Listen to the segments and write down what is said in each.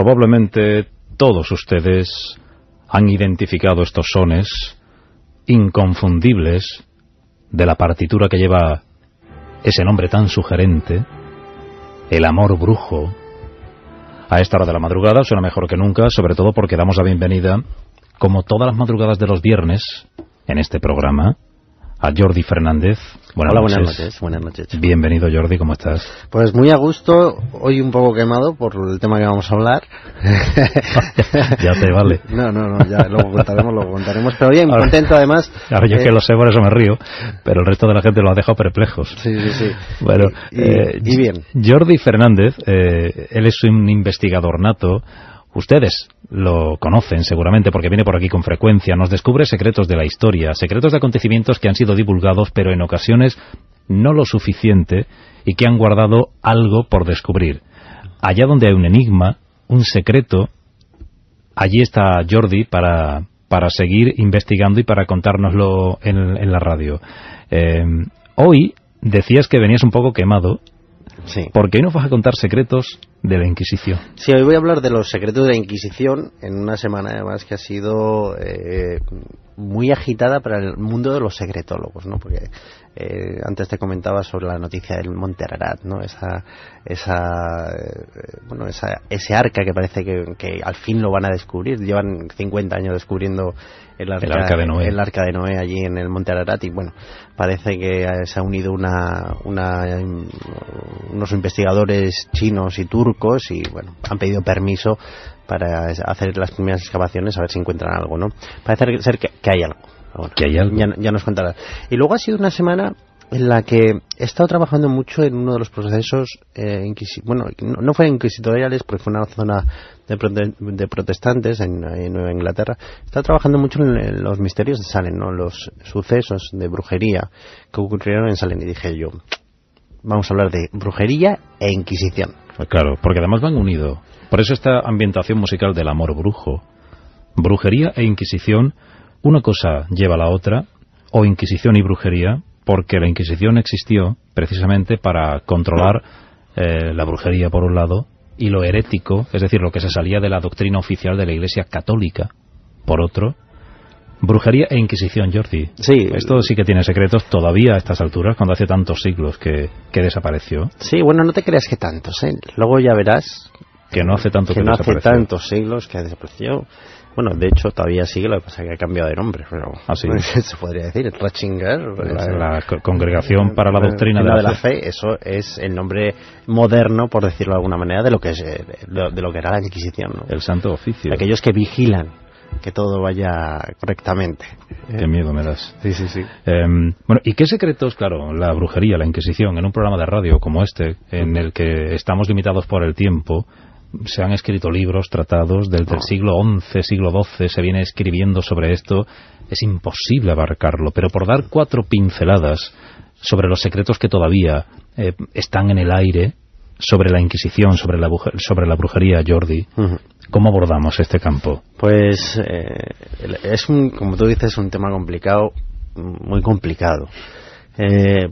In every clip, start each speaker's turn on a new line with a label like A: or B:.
A: Probablemente todos ustedes han identificado estos sones inconfundibles de la partitura que lleva ese nombre tan sugerente, El amor brujo. A esta hora de la madrugada suena mejor que nunca, sobre todo porque damos la bienvenida, como todas las madrugadas de los viernes, en este programa, a Jordi Fernández.
B: Hola, buenas noches. Buenas noches.
A: Bienvenido, Jordi, ¿cómo estás?
B: Pues muy a gusto, hoy un poco quemado por el tema que vamos a hablar.
A: Ya te vale.
B: No, ya luego contaremos, pero bien, ahora, contento además.
A: Ahora yo que lo sé, por eso me río, pero el resto de la gente lo ha dejado perplejos.
B: Sí.
A: Bueno,
B: y bien.
A: Jordi Fernández, él es un investigador nato. Ustedes lo conocen seguramente porque viene por aquí con frecuencia. Nos descubre secretos de la historia, secretos de acontecimientos que han sido divulgados, pero en ocasiones no lo suficiente y que han guardado algo por descubrir. Allá donde hay un enigma, un secreto, allí está Jordi para seguir investigando y para contárnoslo en la radio. Hoy decías que venías un poco quemado.
B: Sí.
A: Porque hoy nos vas a contar secretos de la Inquisición.
B: Sí, hoy voy a hablar de los secretos de la Inquisición en una semana además que ha sido muy agitada para el mundo de los secretólogos, ¿no? Porque antes te comentaba sobre la noticia del Monte Ararat, ¿no? Ese arca que parece que al fin lo van a descubrir. Llevan 50 años descubriendo el arca de Noé allí en el Monte Ararat, y bueno, parece que se ha unido unos investigadores chinos y turcos y bueno, han pedido permiso para hacer las primeras excavaciones a ver si encuentran algo, ¿no? Parece ser que hay algo. Bueno,
A: ¿que hay algo?
B: Ya nos contarás. Y luego ha sido una semana en la que he estado trabajando mucho en uno de los procesos no fue inquisitoriales porque fue una zona de protestantes en Nueva Inglaterra. He estado trabajando mucho en los misterios de Salem, ¿no? Los sucesos de brujería que ocurrieron en Salem, y dije yo, vamos a hablar de brujería e Inquisición.
A: Claro, porque además van unidos. Por eso esta ambientación musical del amor brujo. Brujería e Inquisición, una cosa lleva a la otra, o Inquisición y brujería, porque la Inquisición existió precisamente para controlar la brujería por un lado y lo herético, es decir, lo que se salía de la doctrina oficial de la Iglesia Católica por otro. Brujería e Inquisición, Jordi.
B: Sí.
A: Esto sí que tiene secretos todavía a estas alturas, cuando hace tantos siglos que desapareció.
B: Sí, bueno, no te creas que tantos, ¿eh? Luego ya verás
A: que no hace tanto que
B: no
A: desapareció.
B: Hace tantos siglos que desapareció. Bueno, de hecho todavía sigue, lo que pasa es que ha cambiado de nombre, pero
A: ¿sí?
B: Se podría decir, Ratzinger,
A: la Congregación para la Doctrina de la
B: Fe. Eso es el nombre moderno, por decirlo de alguna manera, de lo que era la Inquisición, ¿no?
A: El Santo Oficio.
B: Aquellos que vigilan que todo vaya correctamente.
A: Qué miedo me das.
B: Sí.
A: Bueno, ¿y qué secretos, claro, la brujería, la Inquisición, en un programa de radio como este, en el que estamos limitados por el tiempo? Se han escrito libros, tratados del siglo XI, siglo XII, se viene escribiendo sobre esto. Es imposible abarcarlo, pero por dar 4 pinceladas sobre los secretos que todavía están en el aire, sobre la Inquisición, sobre la brujería, Jordi, ¿cómo abordamos este campo?
B: Pues como tú dices, un tema complicado, muy complicado.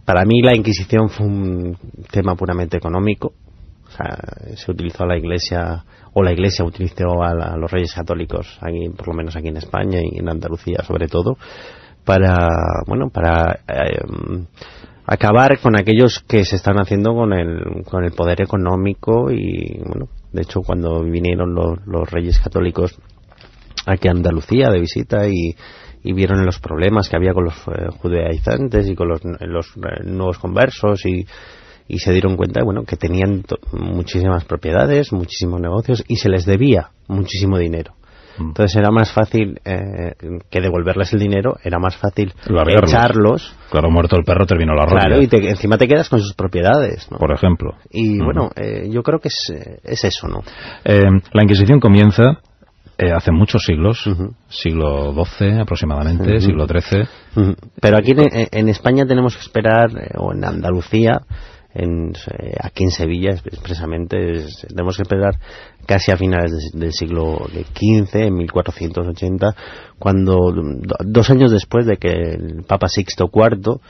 B: Para mí la Inquisición fue un tema puramente económico. O sea, se utilizó la Iglesia utilizó a los Reyes Católicos, aquí, por lo menos aquí en España y en Andalucía sobre todo, para acabar con aquellos que se están haciendo con el poder económico. Y bueno, de hecho cuando vinieron los Reyes Católicos aquí a Andalucía de visita y vieron los problemas que había con los judaizantes y con los nuevos conversos, y se dieron cuenta, bueno, que tenían muchísimas propiedades, muchísimos negocios, y se les debía muchísimo dinero. Entonces era más fácil que devolverles el dinero, era más fácil echarlos.
A: Claro, muerto el perro terminó la roya.
B: Claro, y encima te quedas con sus propiedades, ¿no?
A: Por ejemplo.
B: Y bueno, yo creo que es eso, ¿no?
A: La Inquisición comienza hace muchos siglos, siglo XII aproximadamente, siglo XIII.
B: Pero aquí en España tenemos que esperar, o en Andalucía, aquí en Sevilla expresamente, tenemos que esperar casi a finales del siglo XV, en 1480, cuando 2 años después de que el Papa Sixto IV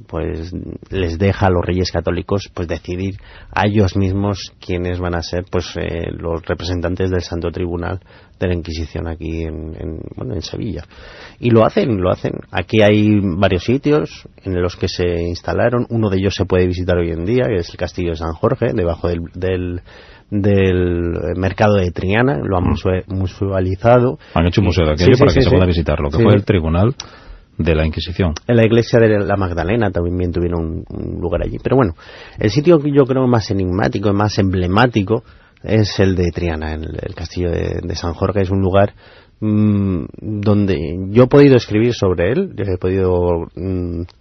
B: pues les deja a los Reyes Católicos pues decidir a ellos mismos quiénes van a ser pues los representantes del Santo Tribunal de la Inquisición aquí en Sevilla. Y lo hacen. Aquí hay varios sitios en los que se instalaron. Uno de ellos se puede visitar hoy en día, que es el Castillo de San Jorge, debajo del mercado de Triana. Lo han musealizado.
A: Han hecho un museo de aquello para que se pueda visitar lo que fue el Tribunal de la Inquisición.
B: En la iglesia de la Magdalena también tuvieron un lugar allí. Pero bueno, el sitio que yo creo más enigmático y más emblemático es el de Triana, el castillo de San Jorge. Es un lugar donde yo he podido escribir sobre él. He podido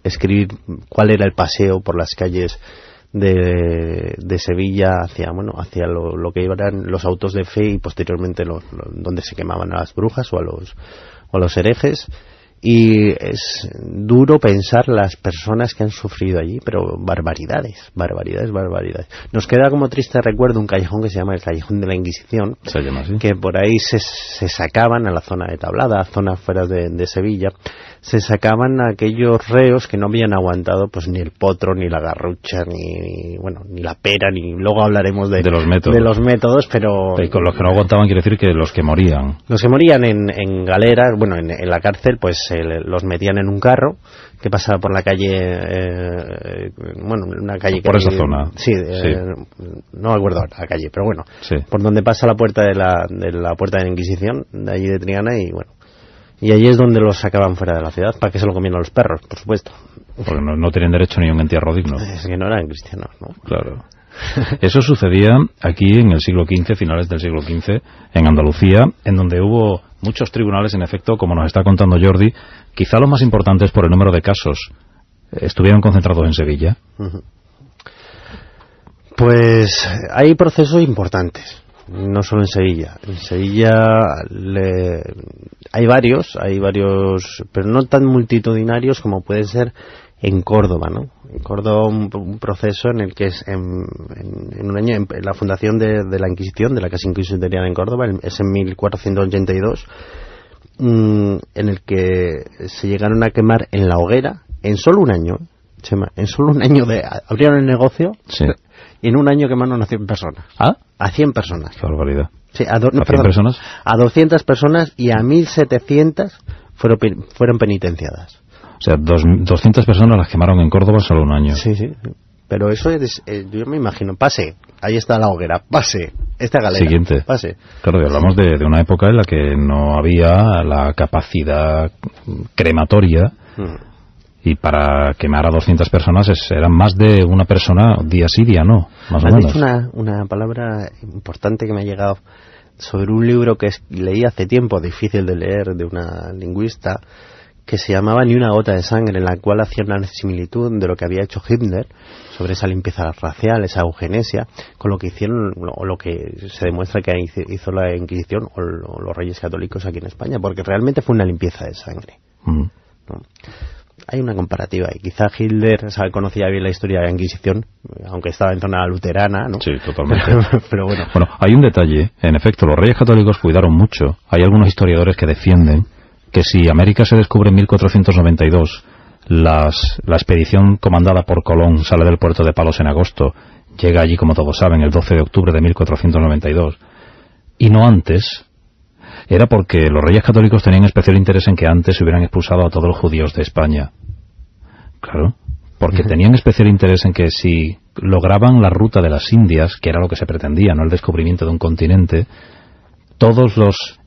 B: escribir cuál era el paseo por las calles de Sevilla hacia lo que eran los autos de fe y posteriormente donde se quemaban a las brujas o a los herejes. Y es duro pensar las personas que han sufrido allí, pero barbaridades. Nos queda como triste recuerdo un callejón que se llama el Callejón de la Inquisición,
A: se llama así,
B: que por ahí se sacaban a la zona de Tablada, a zonas fuera de Sevilla, se sacaban a aquellos reos que no habían aguantado pues ni el potro, ni la garrucha, ni la pera, ni luego hablaremos de los métodos, pero
A: con los que no aguantaban quiere decir que los que morían.
B: Los que morían en galeras, en la cárcel, pues los metían en un carro que pasaba por la calle, una calle
A: por esa zona.
B: Sí. No me acuerdo la calle, pero bueno, sí, por donde pasa la puerta de la puerta de la Inquisición, de allí de Triana, y allí es donde los sacaban fuera de la ciudad, para que se lo comieran los perros, por supuesto.
A: Porque no tienen derecho ni a un entierro digno.
B: Es que no eran cristianos, ¿no?
A: Claro. Eso sucedía aquí en el siglo XV, finales del siglo XV, en Andalucía, en donde hubo muchos tribunales, en efecto, como nos está contando Jordi. Quizá los más importantes por el número de casos estuvieron concentrados en Sevilla.
B: Pues hay procesos importantes, no solo en Sevilla. En Sevilla hay varios, pero no tan multitudinarios como puede ser en Córdoba, ¿no? En Córdoba un proceso en el que es en un año, en la fundación de la Inquisición, de la Casa Inquisitorial en Córdoba, es en 1482, en el que se llegaron a quemar en la hoguera, en solo un año, Chema, abrieron el negocio,
A: sí,
B: y en un año quemaron a 100 personas.
A: ¿Ah?
B: A 100 personas.
A: Qué barbaridad.
B: Sí, ¿a 100 personas? A 200 personas y a 1.700 fueron penitenciadas.
A: O sea, 200 personas las quemaron en Córdoba en solo un año.
B: Sí. Pero eso es, yo me imagino, pase, ahí está la hoguera, pase, esta galera,
A: siguiente.
B: Pase.
A: Claro, y hablamos de una época en la que no había la capacidad crematoria, y para quemar a 200 personas eran más de una persona día sí, día no, más o menos.
B: Has dicho una palabra importante que me ha llegado sobre un libro que leí hace tiempo, difícil de leer, de una lingüista, que se llamaba Ni una gota de sangre, en la cual hacía una similitud de lo que había hecho Hitler sobre esa limpieza racial, esa eugenesia, con lo que hicieron, o lo que se demuestra que hizo la Inquisición o los Reyes Católicos aquí en España, porque realmente fue una limpieza de sangre. ¿No? Hay una comparativa, y quizá Hitler conocía bien la historia de la Inquisición, aunque estaba en zona luterana, ¿no?
A: Sí, totalmente.
B: Pero bueno.
A: Bueno, hay un detalle, en efecto, los Reyes Católicos cuidaron mucho. Hay algunos historiadores que defienden que si América se descubre en 1492, la expedición comandada por Colón sale del puerto de Palos en agosto, llega allí, como todos saben, el 12 de octubre de 1492, y no antes, era porque los Reyes Católicos tenían especial interés en que antes se hubieran expulsado a todos los judíos de España. Claro, porque tenían especial interés en que si lograban la ruta de las Indias, que era lo que se pretendía, no el descubrimiento de un continente, todos los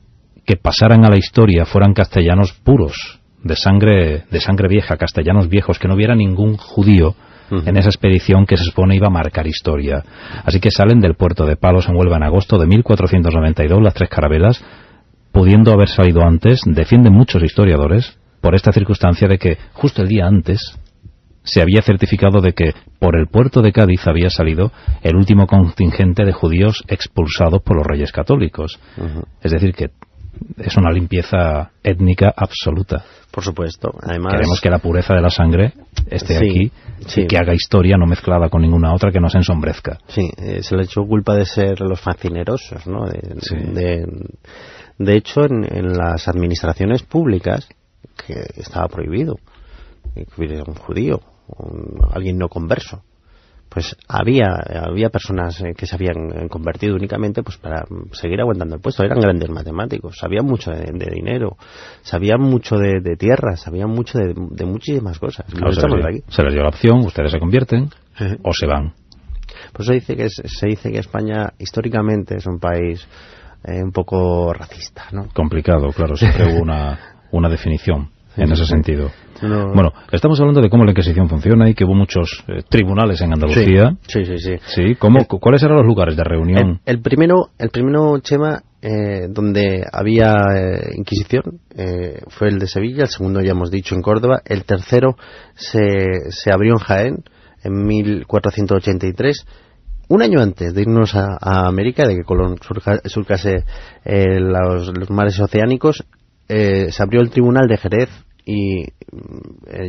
A: que pasaran a la historia fueran castellanos puros, de sangre vieja, castellanos viejos, que no hubiera ningún judío en esa expedición que se supone iba a marcar historia. Así que salen del puerto de Palos en Huelva en agosto de 1492, las tres carabelas, pudiendo haber salido antes, defienden muchos historiadores, por esta circunstancia de que justo el día antes se había certificado de que por el puerto de Cádiz había salido el último contingente de judíos expulsados por los Reyes Católicos. Es decir, que es una limpieza étnica absoluta.
B: Por supuesto. Además,
A: queremos que la pureza de la sangre esté aquí, y que haga historia no mezclada con ninguna otra, que no se ensombrezca.
B: Sí, se le echó culpa de ser los facinerosos, ¿no? De hecho, en las administraciones públicas, que estaba prohibido que hubiera un judío. alguien no converso. Pues había personas que se habían convertido únicamente pues para seguir aguantando el puesto. Eran grandes matemáticos, sabían mucho de dinero, sabían mucho de tierra, sabían mucho de muchísimas cosas.
A: Claro, se les dio la opción, ustedes se convierten o se van.
B: Pues se dice que España históricamente es un país un poco racista, ¿no?
A: Complicado, claro, siempre hubo una definición en ese sentido. No. Bueno, estamos hablando de cómo la Inquisición funciona y que hubo muchos tribunales en Andalucía.
B: Sí.
A: Sí, ¿cuáles eran los lugares de reunión?
B: El primero, Chema, donde había Inquisición fue el de Sevilla. El segundo ya hemos dicho en Córdoba. El tercero se abrió en Jaén en 1483. Un año antes de irnos a América, de que Colón surcase los mares oceánicos, se abrió el Tribunal de Jerez y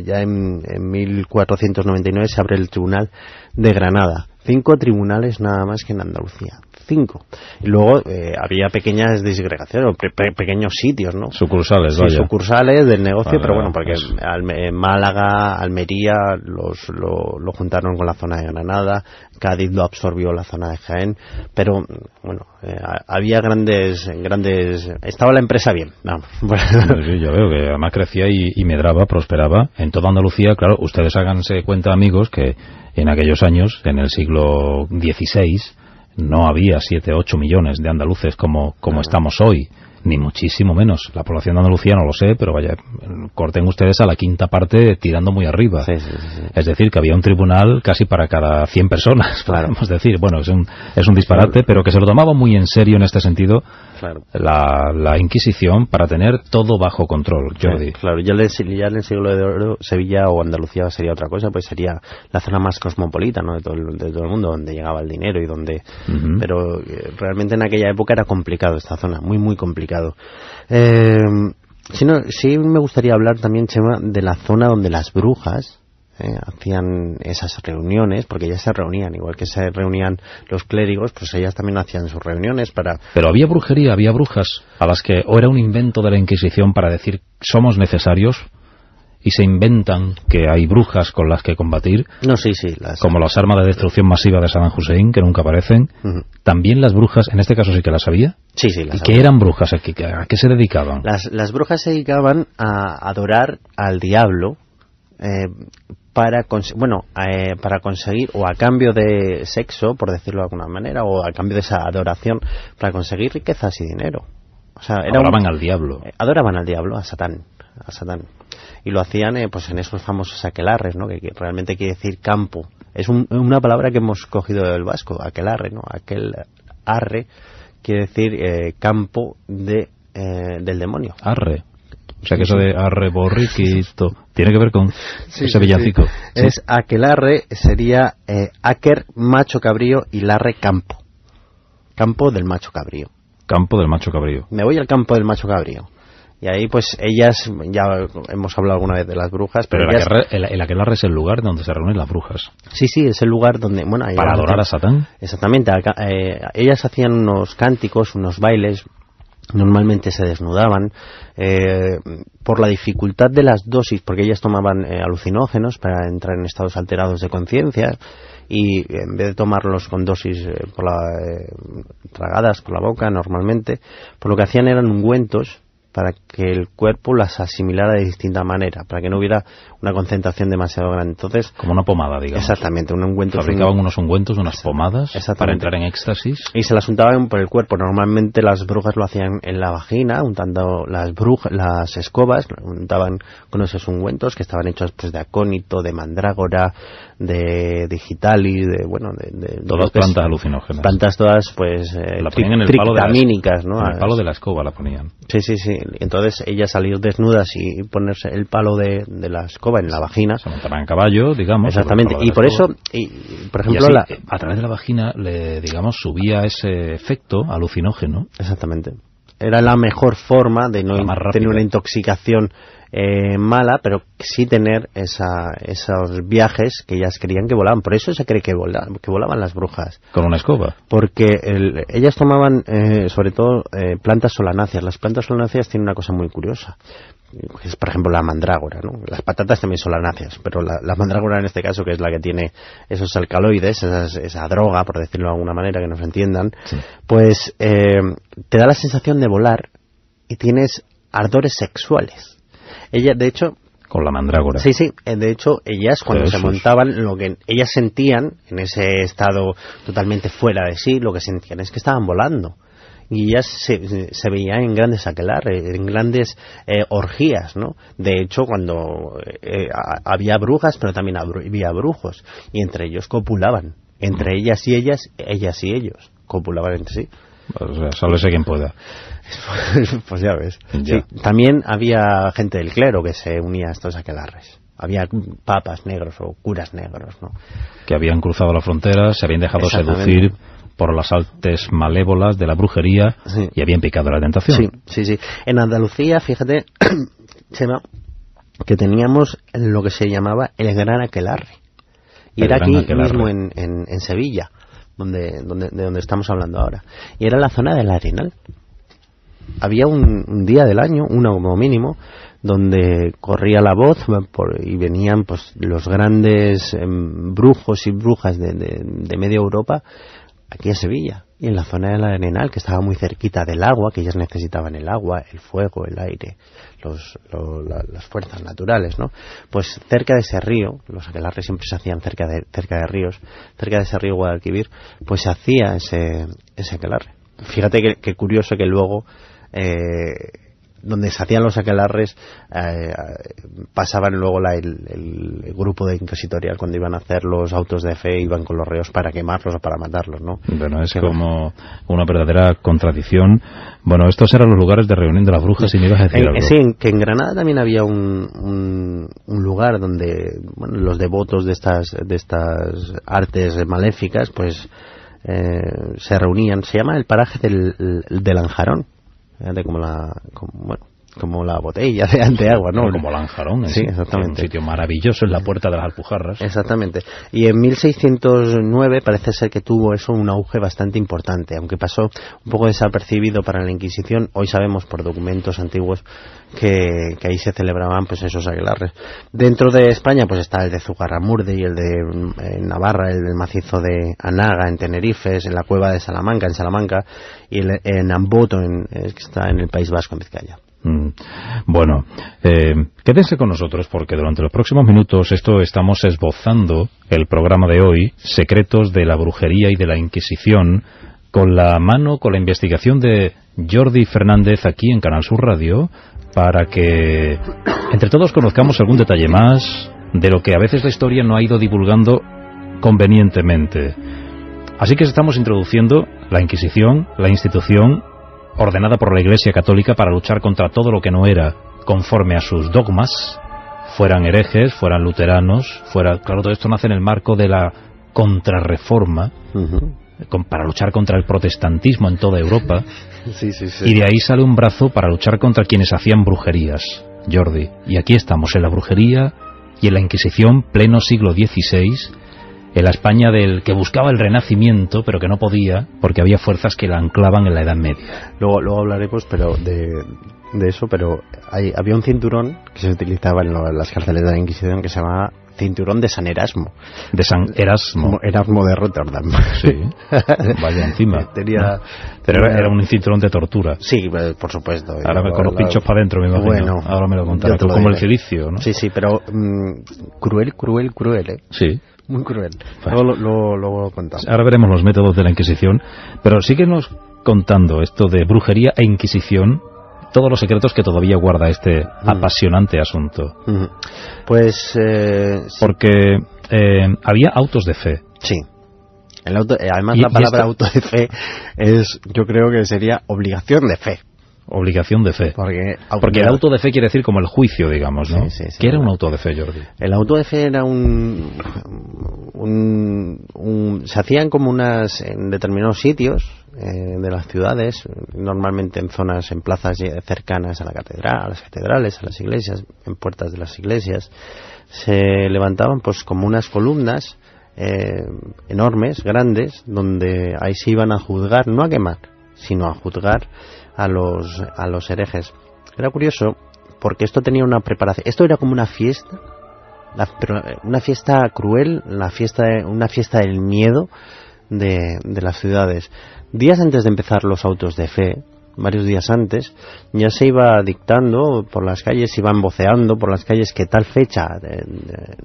B: ya en 1499 se abre el Tribunal de Granada. 5 tribunales nada más que en Andalucía. 5. Y luego había pequeñas disgregaciones, pequeños sitios, ¿no?
A: Sucursales,
B: sí, sucursales del negocio,
A: vale,
B: pero bueno, porque Málaga, Almería lo juntaron con la zona de Granada, Cádiz lo absorbió la zona de Jaén, pero bueno, había grandes, estaba la empresa bien, vamos.
A: Sí, yo veo que además crecía y medraba, prosperaba en toda Andalucía. Claro, ustedes háganse cuenta, amigos, que en aquellos años, en el siglo XVI, no había 7 o 8 millones de andaluces como estamos hoy, ni muchísimo menos. La población de Andalucía no lo sé, pero vaya, corten ustedes a la quinta parte tirando muy arriba.
B: Sí.
A: Es decir, que había un tribunal casi para cada 100 personas, podemos decir. Bueno, es un disparate, pero que se lo tomaba muy en serio en este sentido,
B: claro,
A: la Inquisición, para tener todo bajo control, Jordi.
B: Claro, ya en el siglo de oro Sevilla o Andalucía sería otra cosa, pues sería la zona más cosmopolita, ¿no? de todo el mundo, donde llegaba el dinero y donde... Pero realmente en aquella época era complicado esta zona, muy muy complicado. Sí me gustaría hablar también, Chema, de la zona donde las brujas hacían esas reuniones, porque ellas se reunían, igual que se reunían los clérigos, pues ellas también hacían sus reuniones para...
A: Pero había brujería, había brujas a las que, o era un invento de la Inquisición para decir somos necesarios, y se inventan que hay brujas con las que combatir,
B: no, sí,
A: como las armas de destrucción masiva de Saddam Hussein, que nunca aparecen. También las brujas, en este caso sí que las había.
B: Sí, las
A: ¿Y
B: había.
A: ¿Qué eran brujas? ¿A qué se dedicaban?
B: Las brujas se dedicaban a adorar al diablo, para conseguir, o a cambio de sexo, por decirlo de alguna manera, o a cambio de esa adoración, para conseguir riquezas y dinero. O sea,
A: adoraban al diablo.
B: Adoraban al diablo, a Satán. Y lo hacían pues en esos famosos aquelarres, ¿no? Que realmente quiere decir campo. Es una palabra que hemos cogido del vasco, aquelarre, ¿no? Aquelarre quiere decir campo del demonio.
A: Arre. O sea que eso de arre borriquito tiene que ver con ese villancico.
B: Sí. Es aquelarre, sería aquer, macho cabrío, y larre, campo. Campo del macho cabrío.
A: Campo del macho cabrío.
B: Me voy al campo del macho cabrío. Y ahí pues ellas, ya hemos hablado alguna vez de las brujas, pero ellas...
A: el aquelarre es el lugar donde se reúnen las brujas.
B: Sí, es el lugar donde... bueno,
A: ¿para adorar a Satán?
B: Exactamente. Ellas hacían unos cánticos, unos bailes, normalmente se desnudaban, por la dificultad de las dosis, porque ellas tomaban alucinógenos para entrar en estados alterados de conciencia, y en vez de tomarlos con dosis tragadas por la boca normalmente, pues lo que hacían eran ungüentos para que el cuerpo las asimilara de distinta manera, para que no hubiera una concentración demasiado grande. Entonces,
A: como una pomada, digamos.
B: Exactamente, un ungüento.
A: Fabricaban unos ungüentos, unas pomadas para entrar en éxtasis.
B: Y se las untaban por el cuerpo. Normalmente las brujas lo hacían en la vagina, untando las escobas, untaban con esos ungüentos que estaban hechos pues de acónito, de mandrágora, de digitalis, de
A: todas plantas alucinógenas.
B: Plantas todas, pues,
A: la ponían en el
B: trictamínicas, ¿no?
A: En el palo de la escoba la ponían.
B: Sí. Entonces ellas salir desnudas y ponerse el palo de la escoba en la vagina.
A: Se montaban en caballo, digamos.
B: Exactamente. Y por eso, por ejemplo,
A: así, a través de la vagina, subía ese efecto alucinógeno.
B: Exactamente. Era la mejor forma de no tener una intoxicación mala, pero sí tener esos viajes que ellas creían que volaban. Por eso se cree que volaban las brujas.
A: Con una escoba.
B: Porque ellas tomaban, sobre todo, plantas solanáceas. Las plantas solanáceas tienen una cosa muy curiosa. Es, por ejemplo, la mandrágora, ¿no? Las patatas también son solanáceas, pero la mandrágora en este caso, que es la que tiene esos alcaloides, esa droga, por decirlo de alguna manera, que nos entiendan, sí. Pues te da la sensación de volar y tienes ardores sexuales. Ella, de hecho...
A: Con la mandrágora.
B: Sí, de hecho, ellas cuando se montaban, lo que ellas sentían, en ese estado totalmente fuera de sí, lo que sentían es que estaban volando. Y ellas se veían en grandes aquelarres, en grandes orgías, ¿no? De hecho, cuando había brujas, pero también había brujos, y entre ellos copulaban. Entre ellas y ellos copulaban entre sí.
A: O sea, sálvese quien pueda.
B: Pues ya ves.
A: Ya.
B: Sí, también había gente del clero que se unía a estos aquelarres. Había papas negros o curas negros, ¿no?
A: Que habían cruzado la frontera, se habían dejado seducir por las artes malévolas de la brujería, sí. Y habían picado la tentación.
B: Sí. En Andalucía, fíjate, Chema, que teníamos lo que se llamaba el Gran Aquelarre. Y era aquí mismo en Sevilla, de donde estamos hablando ahora. Y era la zona del Arenal. Había un día del año, uno como mínimo, donde corría la voz y venían pues los grandes brujos y brujas de media Europa aquí a Sevilla, y en la zona del Arenal, que estaba muy cerquita del agua, que ellas necesitaban el agua, el fuego, el aire, las fuerzas naturales, ¿no? Pues cerca de ese río, los aquelarres siempre se hacían cerca de ríos, cerca de ese río Guadalquivir, pues se hacía ese aquelarre. Fíjate que curioso que luego donde se hacían los aquelarres pasaban luego el grupo de inquisitorial cuando iban a hacer los autos de fe, iban con los reos para quemarlos o para matarlos, ¿no?
A: Bueno, es como una verdadera contradicción. Bueno, estos eran los lugares de reunión de las brujas, y me ibas a decir algo.
B: Sí, que en Granada también había un lugar donde los devotos de estas artes maléficas pues se reunían. Se llama el paraje del Anjarón. Como la botella de agua, ¿no?
A: Como Lanjarón,
B: sí, exactamente.
A: Un sitio maravilloso en la puerta de las Alpujarras.
B: Exactamente. Y en 1609 parece ser que tuvo eso un auge bastante importante, aunque pasó un poco desapercibido para la Inquisición. Hoy sabemos por documentos antiguos que ahí se celebraban pues esos aquelarres. Dentro de España pues está el de Zugarramurdi y el de Navarra, el del macizo de Anaga en Tenerife, en la cueva de Salamanca, en Salamanca, y en Amboto, que está en el País Vasco, en Vizcaya.
A: Bueno, quédense con nosotros porque durante los próximos minutos estamos esbozando el programa de hoy, Secretos de la Brujería y de la Inquisición, con la investigación de Jordi Fernández aquí en Canal Sur Radio, para que entre todos conozcamos algún detalle más de lo que a veces la historia no ha ido divulgando convenientemente. Así que estamos introduciendo la Inquisición, la institución ordenada por la Iglesia Católica para luchar contra todo lo que no era conforme a sus dogmas, fueran herejes, fueran luteranos, claro, todo esto nace en el marco de la contrarreforma, para luchar contra el protestantismo en toda Europa,
B: sí.
A: Y de ahí sale un brazo para luchar contra quienes hacían brujerías, Jordi. Y aquí estamos, en la brujería y en la Inquisición, pleno siglo XVI, en la España del que buscaba el Renacimiento, pero que no podía, porque había fuerzas que la anclaban en la Edad Media.
B: Luego hablaremos pero de eso, pero había un cinturón que se utilizaba en las cárceles de la Inquisición que se llamaba cinturón de San Erasmo.
A: De San Erasmo.
B: Erasmo de Rotterdam.
A: Sí. Vaya encima. Pero era un cinturón de tortura.
B: Sí, por supuesto.
A: Ahora con los pinchos para adentro, me imagino. Bueno, ahora me lo contarás. Como el cilicio, ¿no?
B: Sí, pero cruel, ¿eh?
A: Sí.
B: Muy cruel. Luego contamos.
A: Ahora veremos los métodos de la Inquisición, pero síguenos contando esto de brujería e Inquisición, todos los secretos que todavía guarda este apasionante asunto.
B: Pues...
A: porque había autos de fe.
B: Sí. Además la palabra auto de fe yo creo que sería obligación de fe.
A: Obligación de fe.
B: Porque
A: el auto de fe quiere decir como el juicio, digamos, ¿no?
B: Sí,
A: ¿Qué era un auto de fe, Jordi?
B: El auto de fe era se hacían como en determinados sitios de las ciudades, normalmente en zonas, en plazas cercanas a la catedral, a las catedrales, a las iglesias, en puertas de las iglesias, se levantaban pues como unas columnas enormes, grandes, donde ahí se iban a juzgar, no a quemar, sino a juzgar a los herejes. Era curioso porque esto tenía una preparación, esto era como una fiesta, pero una fiesta cruel, una fiesta del miedo de las ciudades. Días antes de empezar los autos de fe, varios días antes, ya se iba dictando por las calles, se iban voceando por las calles que tal fecha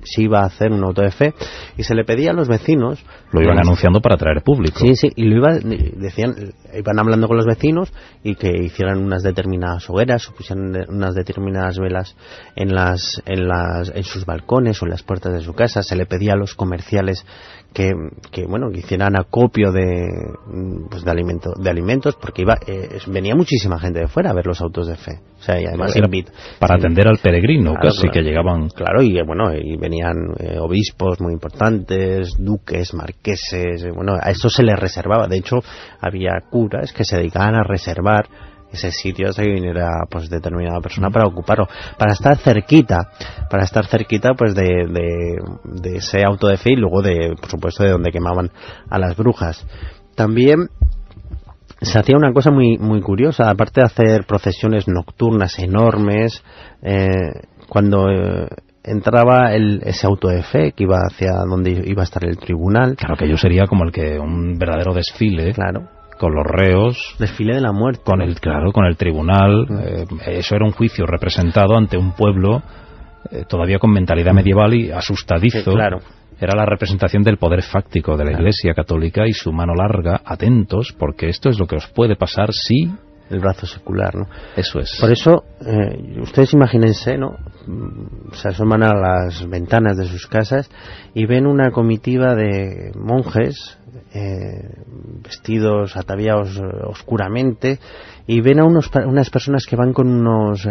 B: se iba a hacer un auto de fe, y se le pedía a los vecinos.
A: Lo iban anunciando para atraer público.
B: Sí, y iban hablando con los vecinos y que hicieran unas determinadas hogueras o pusieran unas determinadas velas en sus balcones o en las puertas de su casa. Se le pedía a los comerciales que hicieran acopio de alimentos, porque venía muchísima gente de fuera a ver los autos de fe. O sea, y además
A: para atender al peregrino, casi, que llegaban.
B: Claro, y venían obispos muy importantes, duques, marqueses, a eso se les reservaba. De hecho, había curas que se dedicaban a reservar ese sitio hasta que viniera pues determinada persona para ocuparlo, para estar cerquita pues de ese auto de fe, y luego por supuesto de donde quemaban a las brujas. También se hacía una cosa muy muy curiosa, aparte de hacer procesiones nocturnas enormes, cuando entraba ese auto de fe que iba hacia donde iba a estar el tribunal.
A: Claro, que ello sería como un verdadero desfile.
B: Claro.
A: Con los reos,
B: desfile de la muerte,
A: con el tribunal. Eso era un juicio representado ante un pueblo todavía con mentalidad medieval y asustadizo.
B: Sí, claro.
A: Era la representación del poder fáctico de la Iglesia católica y su mano larga, atentos, porque esto es lo que os puede pasar si...
B: El brazo secular, ¿no?
A: Eso es.
B: Por eso, ustedes imagínense, ¿no? Se asoman a las ventanas de sus casas y ven una comitiva de monjes vestidos, ataviados oscuramente, y ven a unas personas que van con unos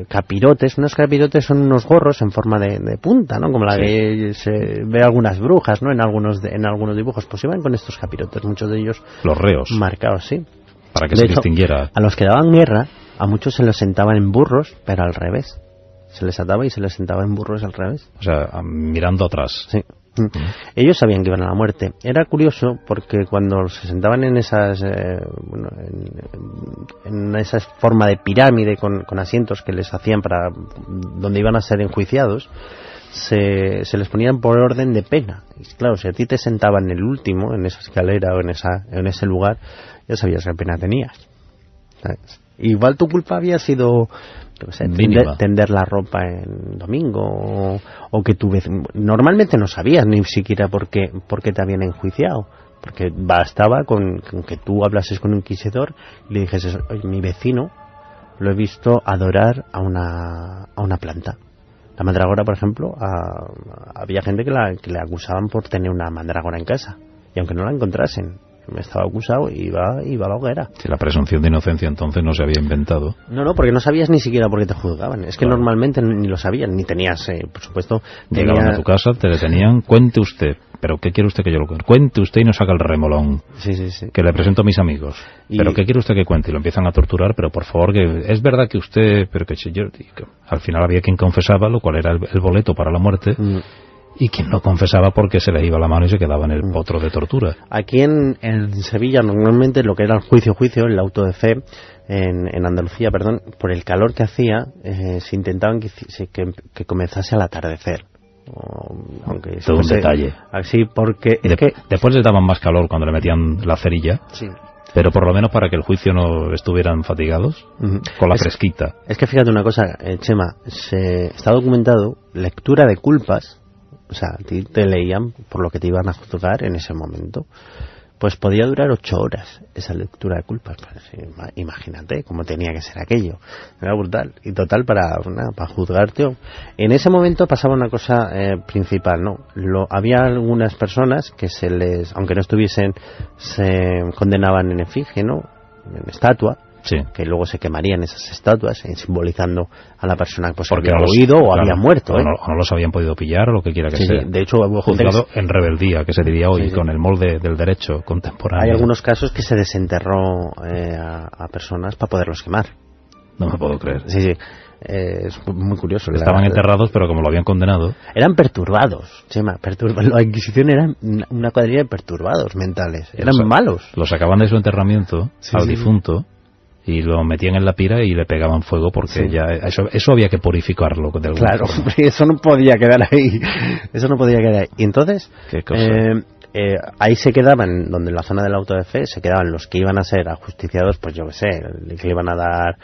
B: capirotes. Unos capirotes son unos gorros en forma de punta, ¿no? Como la que se ve algunas brujas, ¿no? En algunos dibujos. Pues iban con estos capirotes, muchos de ellos...
A: Los reos.
B: Marcados, sí.
A: Para que se distinguiera.
B: A los que daban guerra, a muchos se los sentaban en burros, pero al revés. Se les ataba y se les sentaba en burros al revés.
A: O sea, mirando atrás.
B: Sí. Ellos sabían que iban a la muerte. Era curioso porque cuando se sentaban en esas en esa forma de pirámide con asientos que les hacían para donde iban a ser enjuiciados, se les ponían por orden de pena. Y claro, si a ti te sentaban en el último, en esa escalera o en ese lugar, ya sabías qué pena tenías, ¿sabes? Igual tu culpa había sido, tender la ropa en domingo, o que tu vecino... Normalmente no sabías ni siquiera por qué te habían enjuiciado, porque bastaba con que tú hablases con un inquisidor y le dijeses: oye, mi vecino lo he visto adorar a una planta. La mandrágora, por ejemplo, había gente que le acusaban por tener una mandrágora en casa, y aunque no la encontrasen, estaba acusado y iba a la hoguera.
A: Si la presunción de inocencia entonces no se había inventado.
B: No, porque no sabías ni siquiera por qué te juzgaban. Es que normalmente ni lo sabían, ni tenías, por supuesto...
A: Llegaban a tu casa, te detenían: cuente usted. ¿Pero qué quiere usted que yo lo cuente? Cuente usted y no saca el remolón.
B: Sí.
A: Que le presento a mis amigos. ¿Pero qué quiere usted que cuente? Y lo empiezan a torturar, pero por favor, que es verdad que usted... Pero que yo... Al final había quien confesaba, lo cual era el boleto para la muerte. Y quien no confesaba porque se le iba la mano y se quedaba en el potro de tortura.
B: Aquí en Sevilla, normalmente lo que era el juicio, el auto de fe, en Andalucía, perdón, por el calor que hacía, se intentaban que comenzase al atardecer. Aunque
A: todo un detalle.
B: Así, porque...
A: Después les daban más calor cuando le metían la cerilla.
B: Sí.
A: Pero por lo menos para que el juicio no estuvieran fatigados, con la fresquita.
B: Es que fíjate una cosa, Chema, está documentado lectura de culpas. O sea, te leían por lo que te iban a juzgar en ese momento. Pues podía durar 8 horas esa lectura de culpas. Pues, imagínate cómo tenía que ser aquello. Era brutal. Y total, para juzgarte. En ese momento pasaba una cosa principal, ¿no? Había algunas personas que aunque no estuviesen, se condenaban en efigie, ¿no? En estatua.
A: Sí.
B: que luego se quemarían esas estatuas, simbolizando a la persona pues, que
A: Porque
B: había
A: no los-
B: huido o
A: claro,
B: había muerto.
A: o no los habían podido pillar o lo que quiera que
B: Sí,
A: sea.
B: sí. De hecho, hubo gente
A: Juzgado
B: que
A: en rebeldía, que se diría hoy,
B: Sí, sí.
A: con el molde del derecho contemporáneo.
B: hay algunos casos que se desenterró a personas para poderlos quemar.
A: No me puedo creer.
B: Sí, sí. Es muy curioso.
A: Estaban enterrados, pero como lo habían condenado...
B: Eran perturbados, Chema. La Inquisición era una cuadrilla de perturbados mentales. Eran malos.
A: Lo sacaban de su enterramiento
B: Sí,
A: al
B: sí.
A: difunto y lo metían en la pira y le pegaban fuego porque
B: Sí.
A: ya eso había que purificarlo de alguna
B: Claro,
A: forma.
B: eso no podía quedar ahí. Eso no podía quedar ahí. Y entonces,
A: Qué cosa.
B: ahí se quedaban, donde en la zona del auto de fe, se quedaban los que iban a ser ajusticiados, pues yo qué sé, que le iban a dar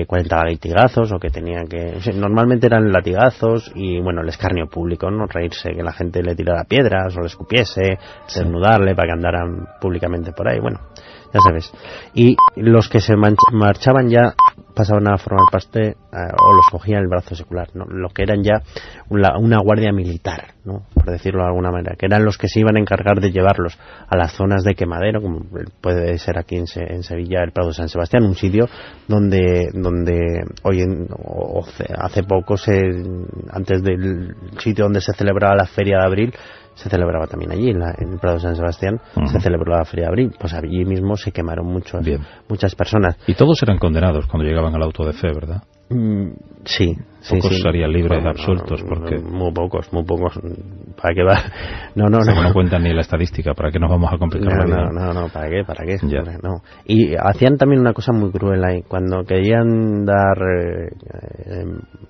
B: 40 latigazos o que tenían que... o sea, normalmente eran latigazos y, bueno, el escarnio público, ¿no? Reírse, que la gente le tirara piedras o le escupiese, desnudarle para que andaran públicamente por ahí, bueno, ya sabes. Y los que se marchaban ya pasaban a formar parte o los cogían el brazo secular, ¿no? Lo que eran ya una guardia militar, ¿no? Por decirlo de alguna manera, que eran los que se iban a encargar de llevarlos a las zonas de quemadero, como puede ser aquí en Sevilla el Prado de San Sebastián, un sitio donde hace poco antes del sitio donde se celebraba la Feria de Abril, se celebraba también allí, en el Prado de San Sebastián. Uh-huh. Se celebró la Feria de Abril, pues allí mismo se quemaron muchas personas.
A: Y todos eran condenados cuando llegaban al auto de fe, ¿verdad?
B: Sí.
A: Pocos serían libres y absueltos, porque...
B: Muy pocos. ¿Para qué va? No.
A: No cuentan ni la estadística, ¿para qué nos vamos a complicar la vida?
B: No, ¿para qué?
A: Ya.
B: No. Y hacían también una cosa muy cruel ahí, cuando querían dar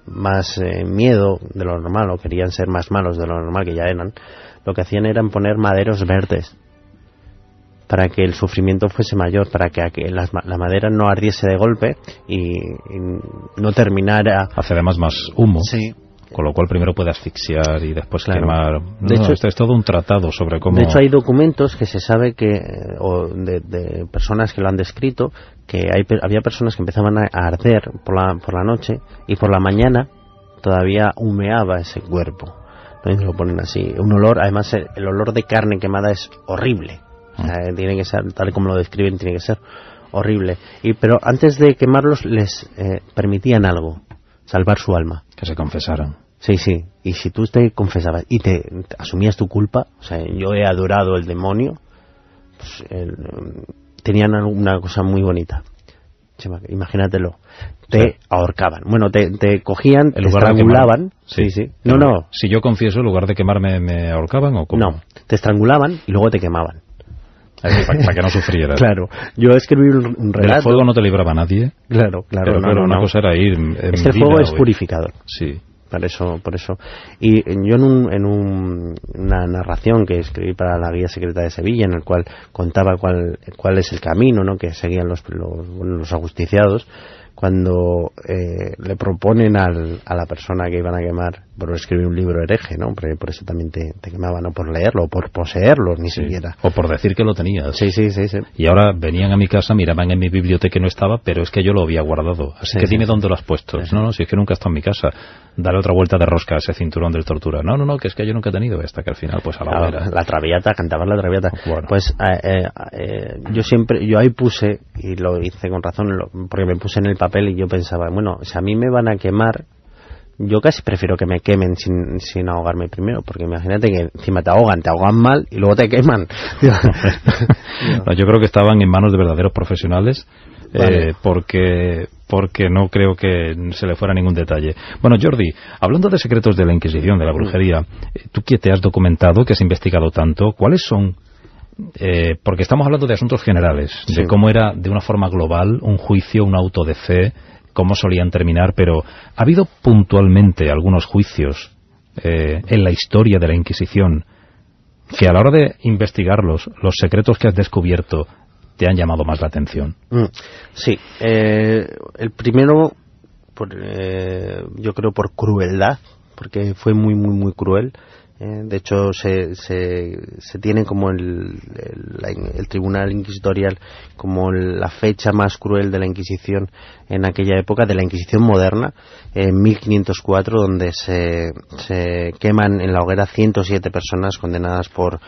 B: más miedo de lo normal, o querían ser más malos de lo normal que ya eran, lo que hacían era poner maderos verdes para que el sufrimiento fuese mayor, para que la madera no ardiese de golpe y no terminara...
A: Hace además más humo.
B: Sí.
A: Con lo cual primero puede asfixiar y después quemar.
B: De hecho,
A: esto es todo un tratado sobre cómo...
B: De hecho, hay documentos que se sabe que, o de personas que lo han descrito, que había personas que empezaban a arder por la noche y por la mañana todavía humeaba ese cuerpo. Entonces lo ponen así. Un olor, además el olor de carne quemada es horrible. O sea, tiene que ser, tal como lo describen, tiene que ser horrible. Pero antes de quemarlos les permitían algo, salvar su alma.
A: Que se confesaran.
B: Sí. Y si tú te confesabas y te asumías tu culpa, o sea, yo he adorado el demonio, pues, tenían una cosa muy bonita. Chema, imagínatelo. Te ahorcaban. Bueno, te cogían, te estrangulaban. Sí. No.
A: Si yo confieso, en lugar de quemarme, ¿me ahorcaban o cómo?
B: No, te estrangulaban y luego te quemaban.
A: Para que no sufrieras.
B: Claro, yo escribí un relato.
A: ¿El fuego no te libraba nadie?
B: Claro.
A: Pero una cosa era ir en
B: es que el fuego es purificador.
A: Sí.
B: Por eso. Y yo en una narración que escribí para la Guía Secreta de Sevilla, en el cual contaba cuál es el camino, ¿no?, que seguían los ajusticiados, cuando le proponen a la persona que iban a quemar por escribir un libro hereje, ¿no? Porque por eso también te quemaban, no por leerlo, o por poseerlo, ni siquiera.
A: O por decir que lo tenías.
B: Sí.
A: Y ahora venían a mi casa, miraban en mi biblioteca que no estaba, pero es que yo lo había guardado. Así que dime dónde lo has puesto.
B: Sí.
A: No, si es que nunca he estado en mi casa. Dale otra vuelta de rosca a ese cinturón del tortura. No, que es que yo nunca he tenido. Hasta que al final, pues a la hoguera.
B: La Traviata, cantabas la Traviata.
A: Bueno.
B: Pues yo ahí puse, y lo hice con razón, porque me puse en el papel y yo pensaba, bueno, si a mí me van a quemar, yo casi prefiero que me quemen sin ahogarme primero, porque imagínate que encima te ahogan mal y luego te queman.
A: No, yo creo que estaban en manos de verdaderos profesionales. Vale. Porque no creo que se le fuera ningún detalle. Bueno, Jordi, hablando de secretos de la Inquisición, de la brujería, tú que te has documentado, que has investigado tanto, ¿cuáles son? Porque estamos hablando de asuntos generales, de cómo era de una forma global un juicio, un auto de fe, cómo solían terminar, pero ¿ha habido puntualmente algunos juicios en la historia de la Inquisición que a la hora de investigarlos, los secretos que has descubierto te han llamado más la atención?
B: Sí, el primero, yo creo por crueldad, porque fue muy, muy, muy cruel. De hecho, se tiene como el tribunal inquisitorial como la fecha más cruel de la Inquisición en aquella época, de la Inquisición moderna, en 1504, donde se queman en la hoguera 107 personas condenadas por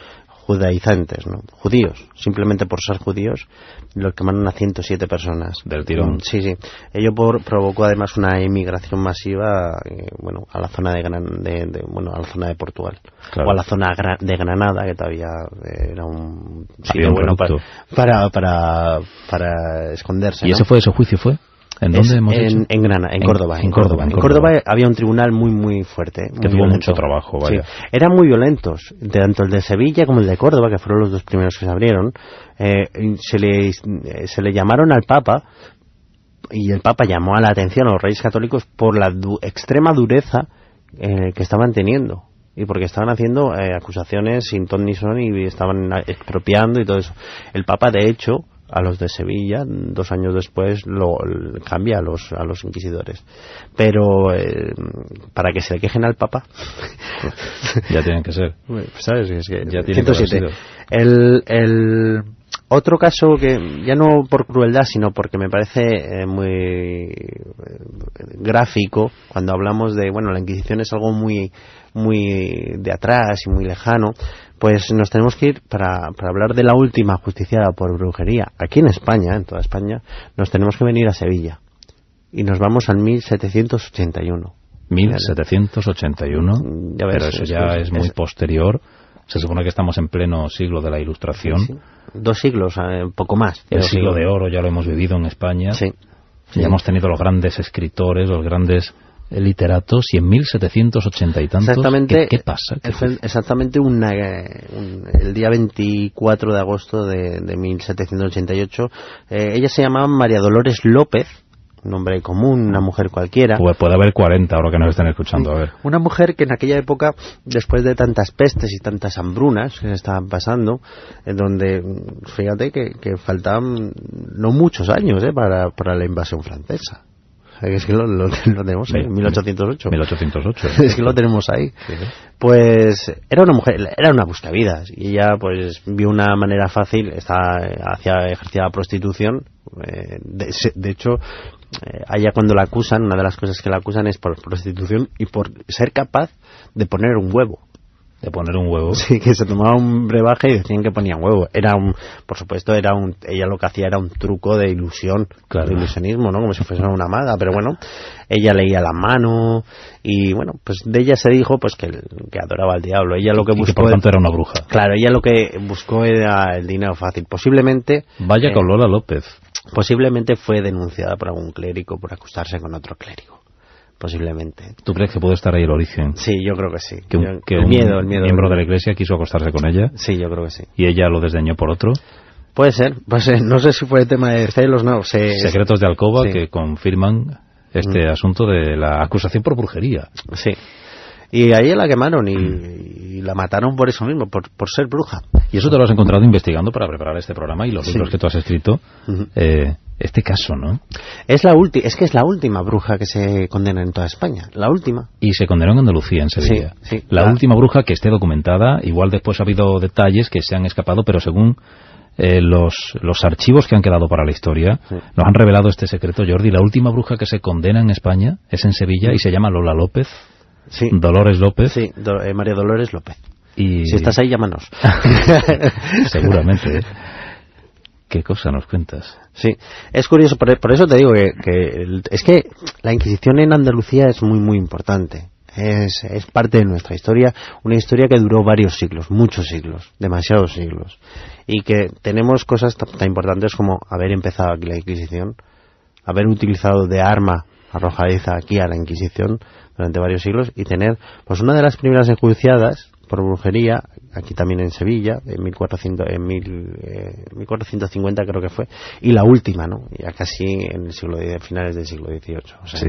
B: judaizantes, ¿no? Judíos, simplemente por ser judíos, los quemaron a 107 personas.
A: Del tirón.
B: Sí, sí. Ello provocó además una inmigración masiva, a la zona a la zona de Portugal.
A: Claro.
B: O a la zona de Granada, que todavía era un
A: sitio bueno
B: para esconderse.
A: ¿Y
B: ¿no?
A: ese juicio fue? ¿En dónde hemos hecho?
B: En Granada, en Córdoba.
A: En Córdoba
B: Había un tribunal muy, muy fuerte.
A: Que tuvo mucho trabajo, vaya.
B: Sí. Eran muy violentos, tanto el de Sevilla como el de Córdoba, que fueron los dos primeros que se abrieron. Se le llamaron al Papa, y el Papa llamó a la atención a los reyes católicos por la extrema dureza que estaban teniendo. Y porque estaban haciendo acusaciones sin ton ni son y estaban expropiando y todo eso. El Papa, de hecho, a los de Sevilla, 2 años después lo cambia a los inquisidores, pero para que se le quejen al Papa
A: ya tienen que ser,
B: ¿sabes? Es que
A: ya tiene 107.
B: El otro caso que ya no por crueldad sino porque me parece muy gráfico cuando hablamos de la Inquisición es algo muy de atrás y muy lejano. Pues nos tenemos que ir para hablar de la última justiciada por brujería aquí en España, en toda España, nos tenemos que venir a Sevilla y nos vamos al 1781.
A: 1781,
B: ya ves,
A: pero eso ya es muy posterior. Se supone que estamos en pleno siglo de la Ilustración.
B: Sí. 2 siglos, poco más.
A: El siglo de oro ya lo hemos vivido en España.
B: Sí.
A: Ya hemos tenido los grandes escritores, los grandes literatos, y en 1780 y tantos,
B: exactamente,
A: ¿qué pasa?
B: Exactamente el día 24 de agosto de 1788, ella se llamaba María Dolores López, un nombre común, una mujer cualquiera.
A: Pues puede haber 40 ahora que nos están escuchando, a ver.
B: Una mujer que en aquella época, después de tantas pestes y tantas hambrunas que se estaban pasando, en donde, fíjate que faltaban no muchos años para la invasión francesa. Es que lo tenemos ahí, 1808.
A: 1808.
B: Es que lo tenemos ahí. Sí. Pues era una mujer, era una buscavidas, y ella pues vio una manera fácil, ejercía la prostitución. De hecho, a ella cuando la acusan, una de las cosas que la acusan es por prostitución y por ser capaz de poner un huevo.
A: De poner un huevo.
B: Sí, que se tomaba un brebaje y decían que ponía huevo. Por supuesto, ella lo que hacía era un truco de ilusión,
A: claro,
B: de ilusionismo, ¿no? Como si fuese una maga, pero bueno, ella leía la mano y pues de ella se dijo pues que adoraba al diablo. Ella lo que buscó,
A: y que por tanto era una bruja.
B: Claro, ella lo que buscó era el dinero fácil. Posiblemente.
A: Vaya con Lola López.
B: Posiblemente fue denunciada por algún clérigo por acostarse con otro clérigo. Posiblemente.
A: ¿Tú crees que puede estar ahí el origen?
B: Sí, yo creo que sí.
A: Que
B: el miedo.
A: Miembro de la Iglesia quiso acostarse con ella.
B: Sí, yo creo que sí.
A: ¿Y ella lo desdeñó por otro?
B: Puede ser. No sé si fue tema de celos, no.
A: Secretos de alcoba, sí, que confirman este asunto de la acusación por brujería.
B: Sí. Y ahí la quemaron y la mataron por eso mismo, por ser bruja.
A: Y eso te lo has encontrado investigando para preparar este programa y los libros que tú has escrito. Este caso, ¿no?
B: Es que es la última bruja que se condena en toda España, la última.
A: Y se condenó en Andalucía, en Sevilla.
B: Sí,
A: la última bruja que esté documentada. Igual después ha habido detalles que se han escapado, pero según los archivos que han quedado para la historia, nos han revelado este secreto, Jordi. La última bruja que se condena en España es en Sevilla y se llama Lola López.
B: Sí.
A: Dolores López.
B: Sí, María Dolores López.
A: Y
B: si estás ahí, llámanos.
A: Seguramente. ¿Qué cosa nos cuentas?
B: Sí, es curioso, por eso te digo es que la Inquisición en Andalucía es muy, muy importante. Es parte de nuestra historia, una historia que duró varios siglos, muchos siglos, demasiados siglos. Y que tenemos cosas tan importantes como haber empezado aquí la Inquisición, haber utilizado de arma arrojadiza aquí a la Inquisición durante varios siglos y tener pues una de las primeras enjuiciadas por brujería aquí también en Sevilla en 1450 creo que fue, y la última, ¿no? Ya casi en el finales del siglo XVIII. O sea,
A: sí,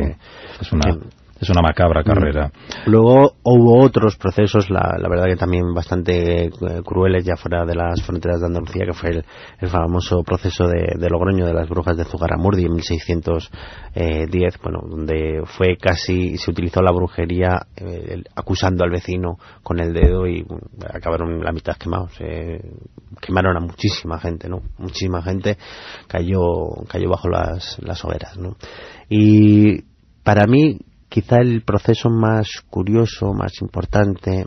A: es una macabra carrera.
B: Luego hubo otros procesos, la verdad que también bastante crueles ya fuera de las fronteras de Andalucía, que fue el famoso proceso de Logroño de las brujas de Zugaramurdi en 1610, donde fue casi, se utilizó la brujería acusando al vecino con el dedo y acabaron la mitad quemados. Quemaron a muchísima gente, ¿no? Muchísima gente cayó bajo las hogueras, ¿no? Y para mí quizá el proceso más curioso, más importante,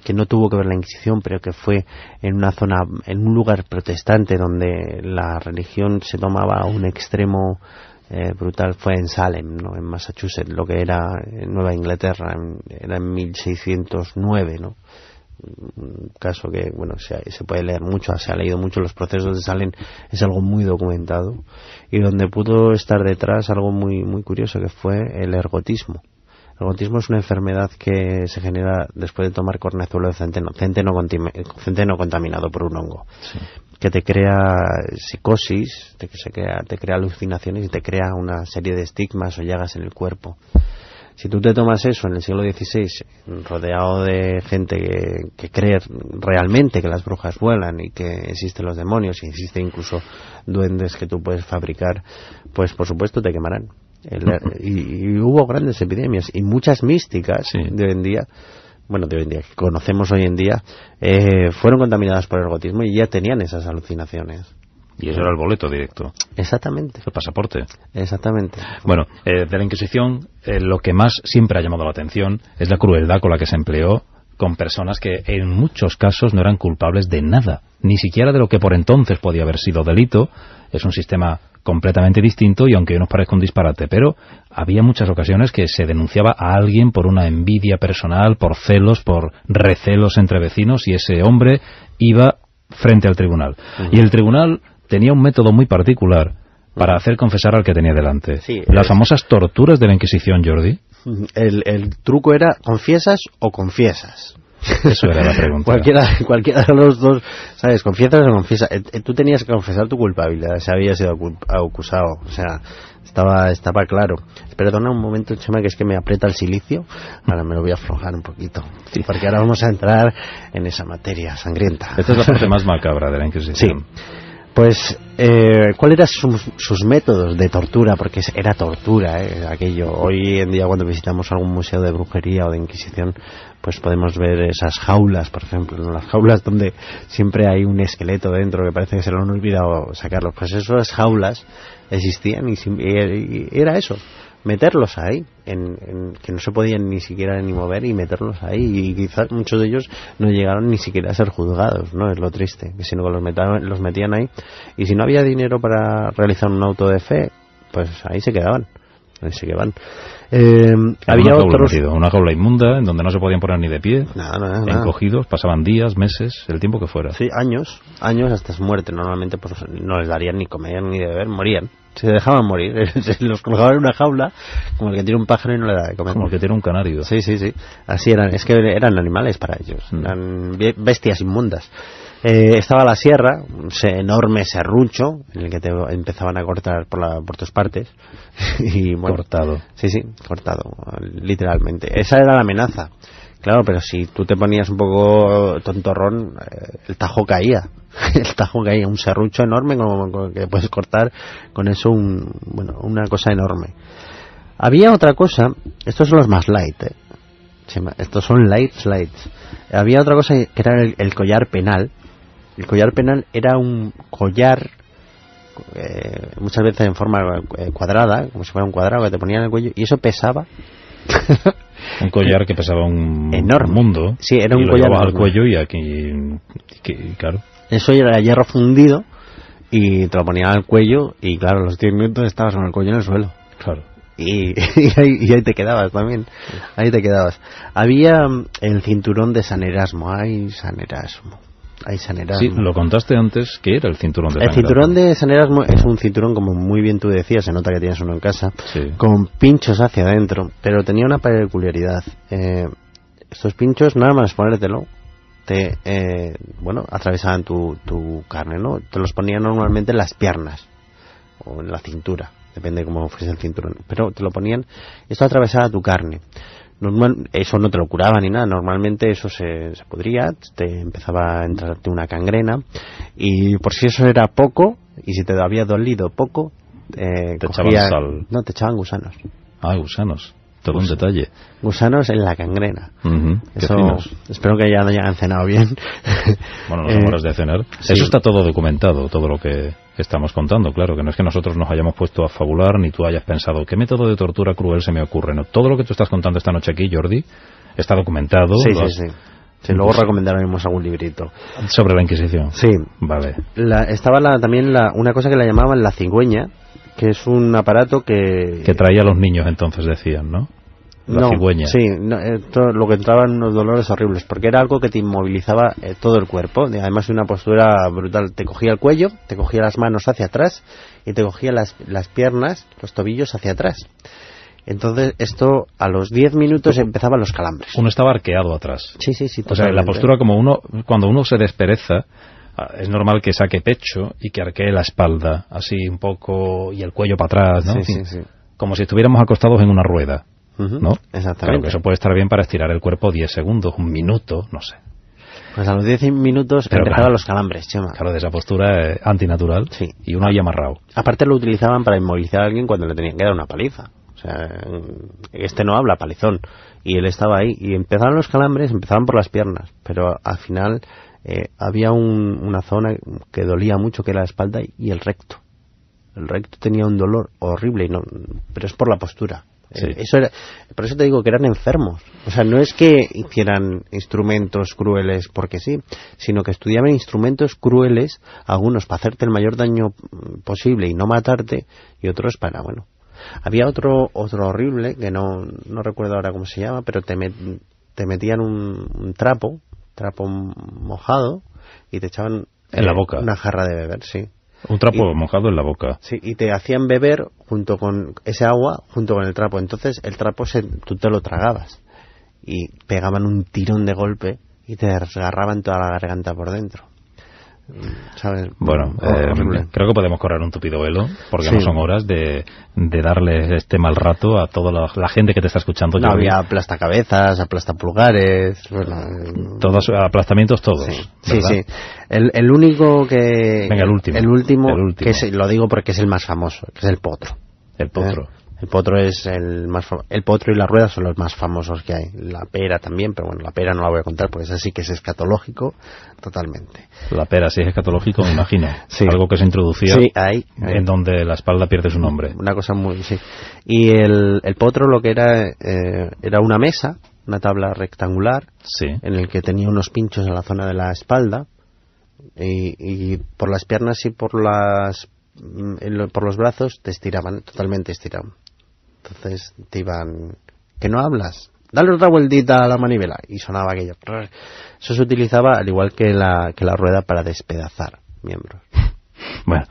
B: que no tuvo que ver la Inquisición, pero que fue en una zona, en un lugar protestante donde la religión se tomaba a un extremo brutal, fue en Salem, ¿no? En Massachusetts, lo que era Nueva Inglaterra, era en 1609, ¿no? Un caso que, bueno, se puede leer mucho, se ha leído mucho. Los procesos de Salem, es algo muy documentado, y donde pudo estar detrás algo muy muy curioso, que fue el ergotismo. El ergotismo es una enfermedad que se genera después de tomar cornezuelo de centeno contaminado por un hongo, sí, que te crea psicosis, te crea alucinaciones y te crea una serie de estigmas o llagas en el cuerpo. Si tú te tomas eso en el siglo XVI, rodeado de gente que cree realmente que las brujas vuelan y que existen los demonios y existen incluso duendes que tú puedes fabricar, pues por supuesto te quemarán. Y hubo grandes epidemias y muchas místicas, sí, de hoy en día, que conocemos hoy en día, fueron contaminadas por el ergotismo y ya tenían esas alucinaciones.
A: Y eso era el boleto directo.
B: Exactamente.
A: El pasaporte.
B: Exactamente.
A: Bueno, de la Inquisición, lo que más siempre ha llamado la atención es la crueldad con la que se empleó con personas que en muchos casos no eran culpables de nada, ni siquiera de lo que por entonces podía haber sido delito. Es un sistema completamente distinto y aunque hoy nos parezca un disparate, pero había muchas ocasiones que se denunciaba a alguien por una envidia personal, por celos, por recelos entre vecinos, y ese hombre iba frente al tribunal. Y el tribunal tenía un método muy particular para hacer confesar al que tenía delante. Sí, las famosas torturas de la Inquisición, Jordi.
B: El truco era, ¿confiesas o confiesas?
A: Eso era la pregunta.
B: Cualquiera de los dos, ¿sabes? ¿Confiesas o confiesas? Tú tenías que confesar tu culpabilidad, si habías sido acusado. O sea, estaba claro. Perdona un momento, Chema, que es que me aprieta el silicio. Ahora me lo voy a aflojar un poquito. Sí, porque ahora vamos a entrar en esa materia sangrienta.
A: Esta es la parte más macabra de la Inquisición.
B: Sí. Pues, ¿cuáles eran sus métodos de tortura? Porque era tortura, aquello. Hoy en día, cuando visitamos algún museo de brujería o de Inquisición, pues podemos ver esas jaulas, por ejemplo, ¿no? Las jaulas donde siempre hay un esqueleto dentro que parece que se lo han olvidado sacarlo. Pues esas jaulas existían y era eso, meterlos ahí, que no se podían ni siquiera ni mover, y meterlos ahí, y quizás muchos de ellos no llegaron ni siquiera a ser juzgados, ¿no? Es lo triste, que sino que los metían ahí, y si no había dinero para realizar un auto de fe, pues ahí se quedaban. Había
A: una jaula inmunda en donde no se podían poner ni de pie, encogidos, pasaban días, meses, el tiempo que fuera.
B: Sí, años hasta su muerte. Normalmente pues no les darían ni comer ni de beber, morían. Se dejaban morir, se los colgaban en una jaula como el que tiene un pájaro y no le da de comer.
A: Como el que tiene un canario.
B: Sí. Así eran, es que eran animales para ellos, eran bestias inmundas. Estaba la sierra, un enorme serrucho en el que te empezaban a cortar por tus partes. Y, bueno,
A: cortado.
B: Sí, cortado, literalmente. Esa era la amenaza. Claro, pero si tú te ponías un poco tontorrón, el tajo caía. Un serrucho enorme como que puedes cortar con eso una cosa enorme. Había otra cosa, estos son los más light, estos son lights. Había otra cosa que era el collar penal. El collar penal era un collar muchas veces en forma cuadrada, como si fuera un cuadrado que te ponían en el cuello, y eso pesaba.
A: Un collar que pesaba un
B: enorme
A: mundo.
B: Sí, era un collar
A: al cuello, y aquí, claro.
B: Eso era hierro fundido y te lo ponían al cuello, y claro, los 10 minutos estabas con el cuello en el suelo.
A: Claro.
B: Y ahí te quedabas también. Ahí te quedabas. Había el cinturón de San Erasmo.
A: Sí, lo contaste antes. ¿Qué era el cinturón de San Erasmo?
B: El cinturón de San Erasmo es un cinturón, como muy bien tú decías, se nota que tienes uno en casa, sí, con pinchos hacia adentro, pero tenía una peculiaridad. Estos pinchos, nada más ponértelo, atravesaban tu carne, ¿no? Te los ponían normalmente en las piernas o en la cintura, depende de cómo fuese el cinturón, pero te lo ponían, esto atravesaba tu carne. Eso no te lo curaba ni nada, normalmente eso se podría, te empezaba a entrarte una gangrena, y por si eso era poco, y si te había dolido poco,
A: te echaban sal.
B: No, te echaban gusanos.
A: Ah, gusanos. Todo un detalle.
B: Gusanos en la cangrena. Eso,
A: finos.
B: espero que ya hayan cenado bien.
A: Bueno, no son horas de cenar. Sí. Eso está todo documentado, todo lo que estamos contando, claro, que no es que nosotros nos hayamos puesto a fabular ni tú hayas pensado qué método de tortura cruel se me ocurre. No, todo lo que tú estás contando esta noche aquí, Jordi, está documentado.
B: Sí, luego recomendaremos algún librito.
A: ¿Sobre la Inquisición?
B: Sí.
A: Vale.
B: Estaba también una cosa que la llamaban la cigüeña, que es un aparato que
A: traía a los niños entonces, decían, ¿no? La cigüeña.
B: Sí, lo que entraban unos dolores horribles, porque era algo que te inmovilizaba todo el cuerpo, además de una postura brutal. Te cogía el cuello, te cogía las manos hacia atrás y te cogía las piernas, los tobillos hacia atrás. Entonces esto a los 10 minutos empezaban los calambres.
A: Uno estaba arqueado atrás.
B: Sí, totalmente.
A: O sea, la postura como cuando uno se despereza, es normal que saque pecho y que arquee la espalda, así un poco, y el cuello para atrás, ¿no?
B: Sí.
A: Como si estuviéramos acostados en una rueda, ¿no?
B: Exactamente.
A: Claro que eso puede estar bien para estirar el cuerpo 10 segundos, un minuto, no sé.
B: Pues a los 10 minutos empezaban los calambres, Chema.
A: Claro, de esa postura antinatural, y uno ahí amarrado.
B: Aparte lo utilizaban para inmovilizar a alguien cuando le tenían que dar una paliza. O sea, no habla, palizón. Y él estaba ahí. Y empezaban los calambres, empezaban por las piernas. Pero al final había una zona que dolía mucho, que era la espalda y el recto. El recto tenía un dolor horrible, pero es por la postura.
A: Sí.
B: Por eso te digo que eran enfermos. O sea, no es que hicieran instrumentos crueles porque sí, sino que estudiaban instrumentos crueles, algunos para hacerte el mayor daño posible y no matarte, y otros para, bueno. Había otro horrible, que no recuerdo ahora cómo se llama, pero te metían un trapo mojado y te echaban
A: en la boca
B: una jarra de beber, sí.
A: Un trapo mojado en la boca.
B: Sí, y te hacían beber junto con ese agua, junto con el trapo. Entonces el trapo tú te lo tragabas y pegaban un tirón de golpe y te desgarraban toda la garganta por dentro. ¿Sabes?
A: Bueno, creo que podemos correr un tupido velo, porque no son horas de darle este mal rato a toda la gente que te está escuchando.
B: No, había aplastacabezas, aplastapulgares,
A: todos aplastamientos, todos.
B: Sí. El único que...
A: Venga, el último.
B: Que lo digo porque es el más famoso, que es el potro.
A: El potro.
B: El potro es el más famoso. El potro y la rueda son los más famosos que hay. La pera también, pero bueno, la pera no la voy a contar porque esa sí que es escatológico totalmente. La pera sí es escatológico, me imagino. Sí. Algo que se introducía ahí. En donde la espalda pierde su nombre. Una cosa muy... Sí. Y el potro lo que era una mesa, una tabla rectangular, en el que tenía unos pinchos en la zona de la espalda y por las piernas y por los brazos te estiraban, totalmente estiraban. Entonces te iban... ¿Que no hablas? Dale otra vueltita a la manivela. Y sonaba aquello. Eso se utilizaba al igual que la rueda para despedazar miembros. Bueno,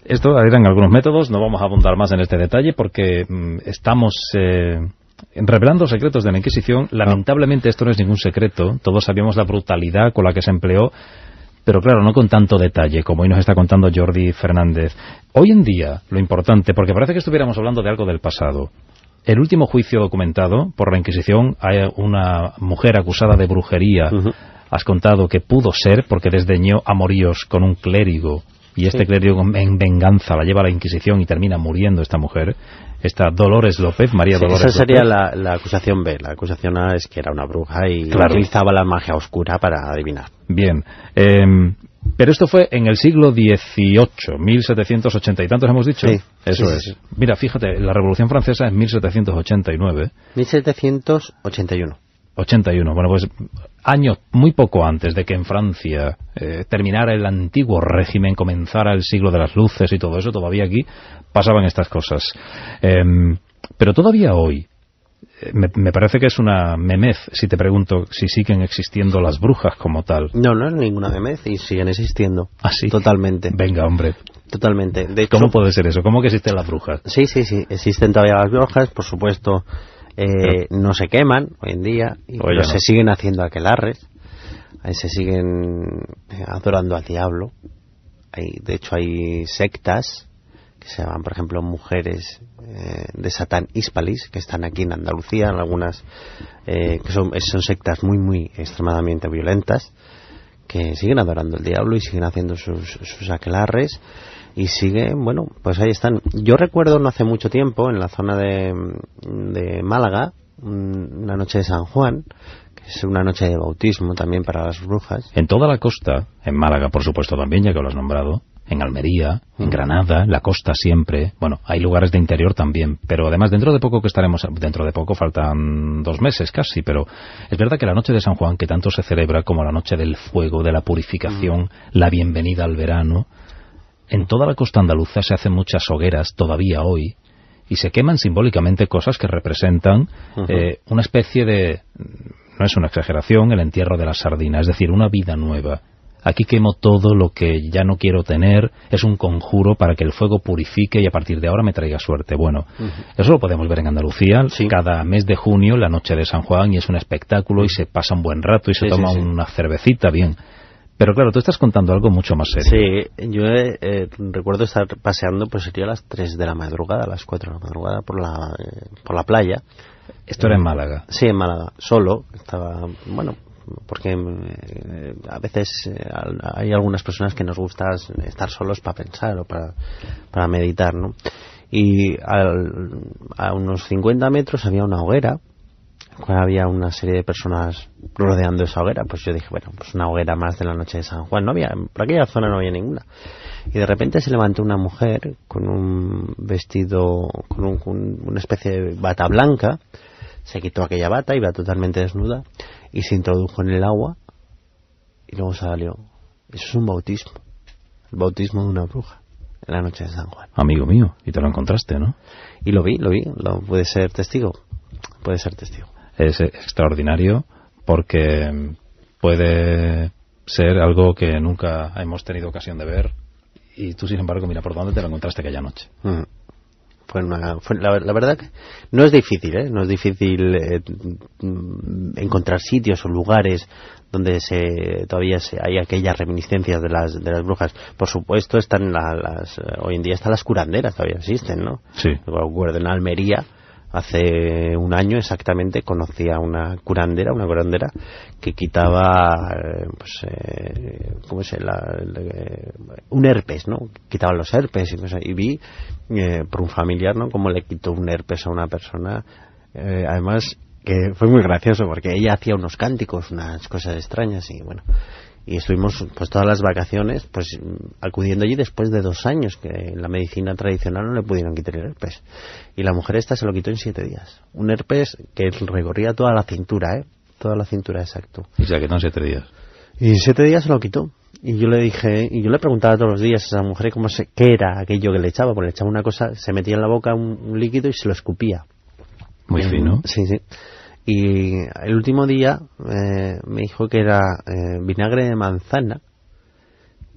B: esto eran algunos métodos. No vamos a abundar más en este detalle porque estamos revelando secretos de la Inquisición. Lamentablemente esto no es ningún secreto. Todos sabíamos la brutalidad con la que se empleó, pero claro, no con tanto detalle como hoy nos está contando Jordi Fernández. Hoy en día, lo importante, porque parece que estuviéramos hablando de algo del pasado. El último juicio documentado por la Inquisición, hay una mujer acusada de brujería. Has contado que pudo ser porque desdeñó amoríos con un clérigo, y este clérigo en venganza la lleva a la Inquisición y termina muriendo esta mujer. Esta Dolores López, María Dolores López. Esa sería la acusación B. La acusación A es que era una bruja y utilizaba la magia oscura para adivinar. Bien. Pero esto fue en el siglo XVIII, 1780 y tantos hemos dicho. Sí, eso es. Sí. Mira, fíjate, la Revolución Francesa es 1789. 1781. 81. Bueno, pues años muy poco antes de que en Francia terminara el antiguo régimen, comenzara el siglo de las luces y todo eso, todavía aquí pasaban estas cosas. Pero todavía hoy, me parece que es una memez si te pregunto si siguen existiendo las brujas como tal. No es ninguna memez y siguen existiendo. ¿Ah, sí? Totalmente. Venga, hombre. Totalmente. De hecho, ¿cómo puede ser eso? ¿Cómo que existen las brujas? Sí. Existen todavía las brujas, por supuesto. No se queman hoy en día, pero se siguen haciendo aquelarres, se siguen adorando al diablo. De hecho hay sectas que se llaman, por ejemplo, mujeres de Satán Hispalis, que están aquí en Andalucía, en algunas que son sectas muy extremadamente violentas, que siguen adorando al diablo y siguen haciendo sus aquelarres y siguen, bueno, pues ahí están. Yo recuerdo no hace mucho tiempo en la zona de Málaga, una noche de San Juan, que es una noche de bautismo también para las brujas.
A: En toda la costa, en Málaga por supuesto también, ya que lo has nombrado, en Almería, en Granada, la costa siempre, bueno, hay lugares de interior también, pero además dentro de poco faltan 2 meses casi, pero es verdad que la noche de San Juan, que tanto se celebra como la noche del fuego, de la purificación, la bienvenida al verano, en toda la costa andaluza se hacen muchas hogueras todavía hoy y se queman simbólicamente cosas que representan una especie de, no es una exageración, el entierro de la sardina, es decir, una vida nueva. Aquí quemo todo lo que ya no quiero tener, es un conjuro para que el fuego purifique y a partir de ahora me traiga suerte. Bueno, eso lo podemos ver en Andalucía, cada mes de junio, la noche de San Juan, y es un espectáculo y se pasa un buen rato y se toma una cervecita, bien. Pero claro, tú estás contando algo mucho más serio.
B: Sí, yo recuerdo estar paseando, pues sería a las 3 de la madrugada, a las 4 de la madrugada por la playa.
A: ¿Esto era en Málaga?
B: Sí, en Málaga, solo. Estaba, bueno, porque a veces hay algunas personas que nos gusta estar solos para pensar o para meditar, ¿no? Y a unos 50 metros había una hoguera, había una serie de personas rodeando esa hoguera. Pues yo dije, bueno, pues una hoguera más de la noche de San Juan. No había, por aquella zona no había ninguna. Y de repente se levantó una mujer con un vestido, con una especie de bata blanca. Se quitó aquella bata, iba totalmente desnuda y se introdujo en el agua y luego salió. Eso es un bautismo, el bautismo de una bruja en la noche de San Juan.
A: Amigo mío, y te lo encontraste, ¿no?
B: Y lo vi, puede ser testigo.
A: Es extraordinario porque puede ser algo que nunca hemos tenido ocasión de ver y tú, sin embargo, mira por dónde te lo encontraste aquella noche.
B: La verdad que no es difícil, no es difícil encontrar sitios o lugares donde todavía hay aquellas reminiscencias de las brujas. Por supuesto, están hoy en día están las curanderas, todavía existen, ¿no?
A: Sí.
B: Recuerdo en Almería, hace un año exactamente, conocí a una curandera que quitaba un herpes, ¿no? Quitaba los herpes y vi por un familiar, ¿no?, cómo le quitó un herpes a una persona. Además que fue muy gracioso porque ella hacía unos cánticos, unas cosas extrañas y bueno, y estuvimos pues todas las vacaciones pues acudiendo allí después de 2 años que en la medicina tradicional no le pudieron quitar el herpes, y la mujer esta se lo quitó en 7 días, un herpes que recorría toda la cintura, exacto.
A: Y se la quitó en 7 días.
B: Y en 7 días se lo quitó. Y yo le dije, y yo le preguntaba todos los días a esa mujer qué era aquello que le echaba, porque le echaba una cosa, se metía en la boca un líquido y se lo escupía.
A: Muy fino.
B: Sí. Y el último día me dijo que era vinagre de manzana,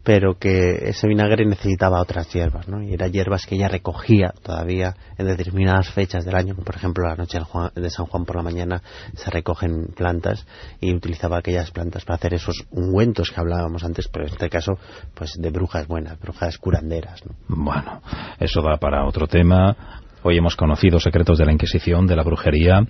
B: pero que ese vinagre necesitaba otras hierbas, ¿no? Y eran hierbas que ella recogía todavía en determinadas fechas del año, como por ejemplo la noche de San Juan por la mañana se recogen plantas y utilizaba aquellas plantas para hacer esos ungüentos que hablábamos antes, pero en este caso pues de brujas buenas, brujas curanderas, ¿no?
A: Bueno, eso da para otro tema. Hoy hemos conocido secretos de la Inquisición, de la brujería.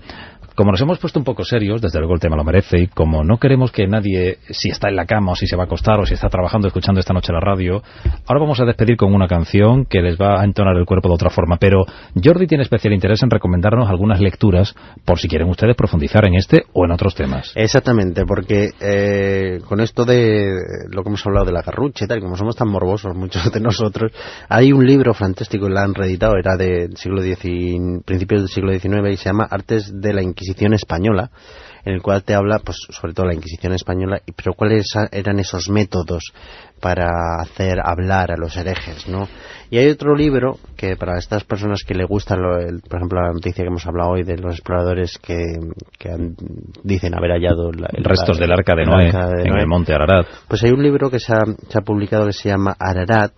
A: Como nos hemos puesto un poco serios, desde luego el tema lo merece, y como no queremos que nadie, si está en la cama o si se va a acostar o si está trabajando escuchando esta noche la radio, ahora vamos a despedir con una canción que les va a entonar el cuerpo de otra forma. Pero Jordi tiene especial interés en recomendarnos algunas lecturas por si quieren ustedes profundizar en este o en otros temas.
B: Exactamente, porque con esto de lo que hemos hablado de la garrucha y tal, como somos tan morbosos muchos de nosotros, hay un libro fantástico que lo han reeditado, era del principios del siglo XIX y se llama Artes de la Inquisición Española, en el cual te habla pues sobre todo la Inquisición Española, pero cuáles eran esos métodos para hacer hablar a los herejes, ¿no? Y hay otro libro que para estas personas que le gusta por ejemplo la noticia que hemos hablado hoy de los exploradores que dicen haber hallado
A: restos del Arca de Noé en el monte Ararat.
B: Pues hay un libro que se ha publicado que se llama Ararat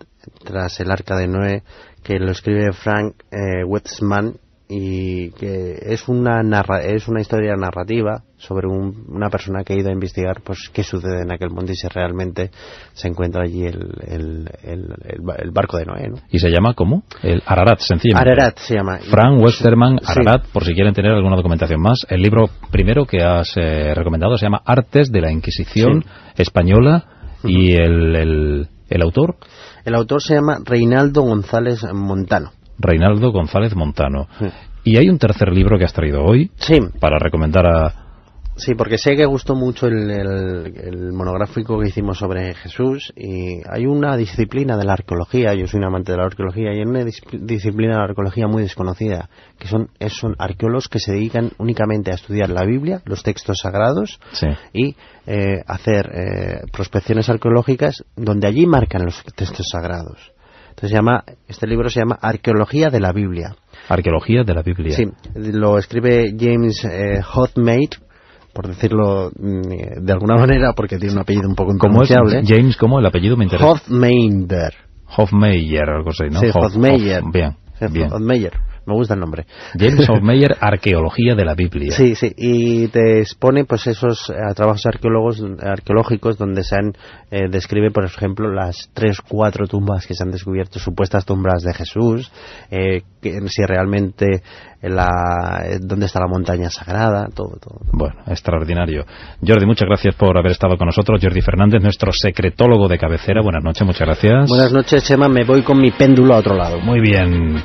B: tras el Arca de Noé, que lo escribe Frank Wetzman y que es una historia narrativa sobre una persona que ha ido a investigar pues qué sucede en aquel monte y si realmente se encuentra allí el barco de Noé, ¿no?
A: ¿Y se llama cómo? El Ararat, sencillamente.
B: Ararat se llama.
A: Frank Westermann, Ararat,
B: sí.
A: Por si quieren tener alguna documentación más. El libro primero que has recomendado se llama Artes de la Inquisición Española. ¿Y el autor?
B: El autor se llama Reinaldo González Montano.
A: Reinaldo González Montano.
B: Sí.
A: Y hay un tercer libro que has traído hoy para recomendar a...
B: Sí, porque sé que gustó mucho el monográfico que hicimos sobre Jesús y hay una disciplina de la arqueología, yo soy un amante de la arqueología, y hay una disciplina de la arqueología muy desconocida, que son arqueólogos que se dedican únicamente a estudiar la Biblia, los textos sagrados y hacer prospecciones arqueológicas donde allí marcan los textos sagrados. Entonces este libro se llama Arqueología de la Biblia.
A: Arqueología de la Biblia.
B: Sí, lo escribe James Hothmeier, por decirlo de alguna manera, porque tiene un apellido un poco impronunciable.
A: ¿Cómo es? James, ¿cómo? El apellido me interesa.
B: Hothmeier,
A: algo así, ¿no?
B: Sí, Hothmeier.
A: Bien.
B: Hothmeier, me gusta el nombre.
A: James Hothmeier, Arqueología de la Biblia.
B: Sí, y te expone pues esos trabajos arqueológicos donde se han describe, por ejemplo, las 3-4 tumbas que se han descubierto, supuestas tumbas de Jesús, si realmente dónde está la montaña sagrada, todo.
A: Bueno, extraordinario. Jordi, muchas gracias por haber estado con nosotros. Jordi Fernández, nuestro secretólogo de cabecera. Buenas noches, muchas gracias.
B: Buenas noches, Chema. Me voy con mi péndulo a otro lado.
A: Muy bien.